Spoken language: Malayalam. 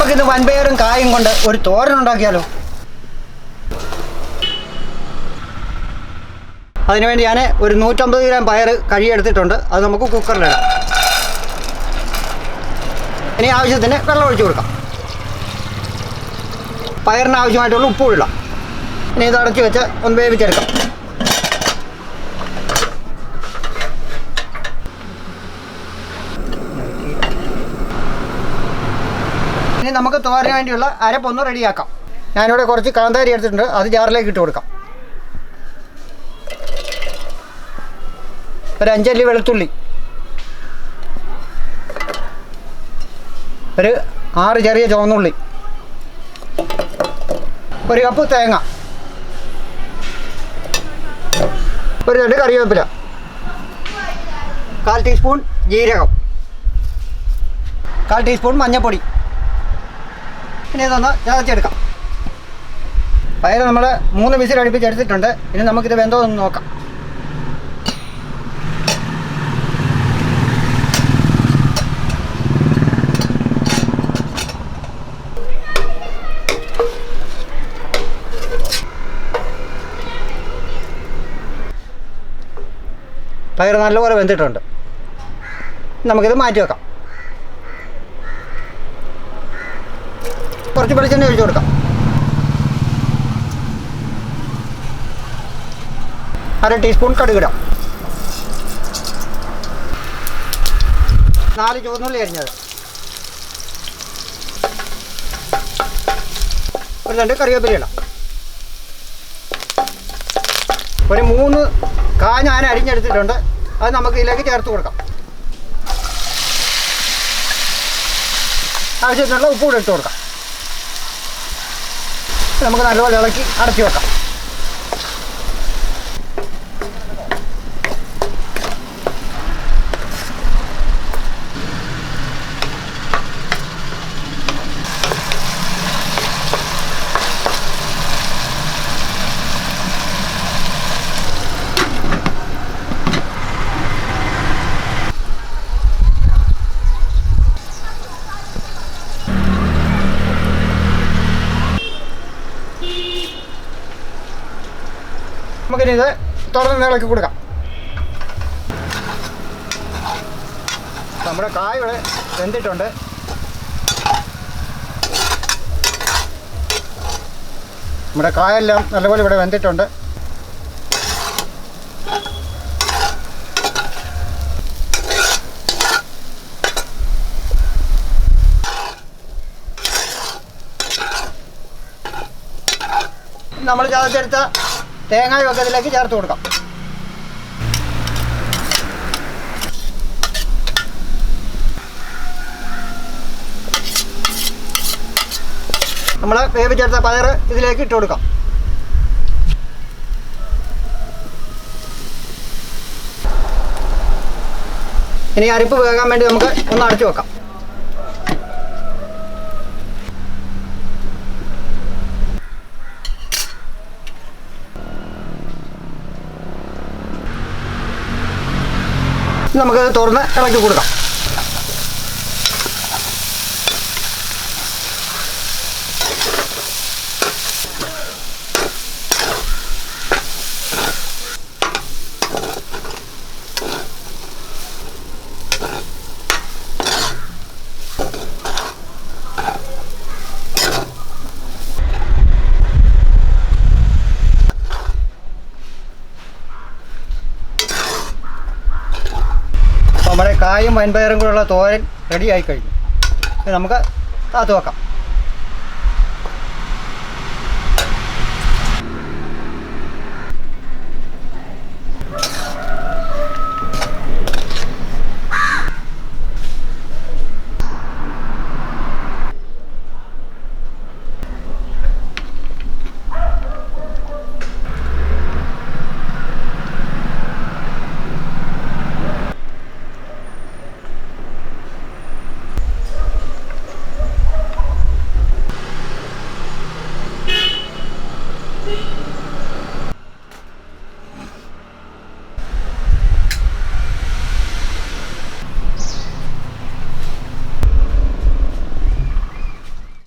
നമുക്കിന്ന് വൻപയറും കായും കൊണ്ട് ഒരു തോരൻ ഉണ്ടാക്കിയാലോ? അതിനുവേണ്ടി ഞാൻ ഒരു 150 ഗ്രാം പയർ കഴുകിയെടുത്തിട്ടുണ്ട്. അത് നമുക്ക് കുക്കറിലിടാം. ഇനി ആവശ്യത്തിന് വെള്ളം ഒഴിച്ചു കൊടുക്കാം. പയറിന് ആവശ്യമായിട്ടുള്ള ഉപ്പ് ഇടാം. ഇനി ഇത് അടച്ചു വെച്ച് ഒന്ന് വേവിച്ചെടുക്കാം. ഇനി നമുക്ക് തോരന് വേണ്ടിയുള്ള അരപ്പൊന്ന് റെഡിയാക്കാം. ഞാനിവിടെ കുറച്ച് കാന്താരി എടുത്തിട്ടുണ്ട്. അത് ജാറിലേക്ക് ഇട്ട് കൊടുക്കാം. ഒരു 5 അല്ലി വെളുത്തുള്ളി, ഒരു 6 ചെറിയ ചുവന്നുള്ളി, ഒരു കപ്പ് തേങ്ങ, ഒരു 2 കറിവേപ്പില, 1/4 ടീസ്പൂൺ ജീരകം, 1/4 ടീസ്പൂൺ മഞ്ഞൾപ്പൊടി. ഇനി ഇതൊന്ന് ചതച്ചെടുക്കാം. പയർ നമ്മൾ 3 വിസിൽ അടുപ്പിച്ചെടുത്തിട്ടുണ്ട്. ഇനി നമുക്കിത് വെന്തോ എന്ന് നോക്കാം. പയർ നല്ലപോലെ വെന്തിട്ടുണ്ട്. നമുക്കിത് മാറ്റി വെക്കാം. കുറച്ച് വെളിച്ചെണ്ണ ഒഴിച്ചു കൊടുക്കാം. 1/2 ടീസ്പൂൺ കടുകിടാം. 4 ചുവന്നുള്ളി അരിഞ്ഞത്, ഒരു 2 കറിവേപ്പില ഇടാം. ഒരു 3 കായ ഞാൻ അരിഞ്ഞെടുത്തിട്ടുണ്ട്. അത് നമുക്ക് ഇതിലേക്ക് ചേർത്ത് കൊടുക്കാം. ആവശ്യത്തിനുള്ള ഉപ്പ് കൂടെ ഇട്ട് കൊടുക്കാം. നമുക്ക് നല്ലപോലെ ഇളക്കി അടച്ചു വെക്കാം. നമുക്കിനി ഇത് തുറന്ന് ഇളക്കി കൊടുക്കാം. നമ്മുടെ കായ ഇവിടെ വെന്തിട്ടുണ്ട്. നമ്മുടെ കായെല്ലാം നല്ലപോലെ ഇവിടെ വെന്തിട്ടുണ്ട്. നമ്മൾ ചതച്ചെടുത്ത തേങ്ങയും ഒക്കെ ഇതിലേക്ക് ചേർത്ത് കൊടുക്കാം. നമ്മൾ വേവിച്ചെടുത്ത പയർ ഇതിലേക്ക് ഇട്ട് കൊടുക്കാം. ഇനി അരിപ്പ് വേകാൻ വേണ്ടി നമുക്ക് ഒന്ന് അടച്ചു വെക്കാം. നമുക്ക് തുറന്ന് ഇളക്കി കൊടുക്കാം. നമ്മുടെ കായും വൻപയറും കൂടെയുള്ള തോരൻ റെഡി ആയി കഴിഞ്ഞു. നമുക്ക് താത്ത് വെക്കാം.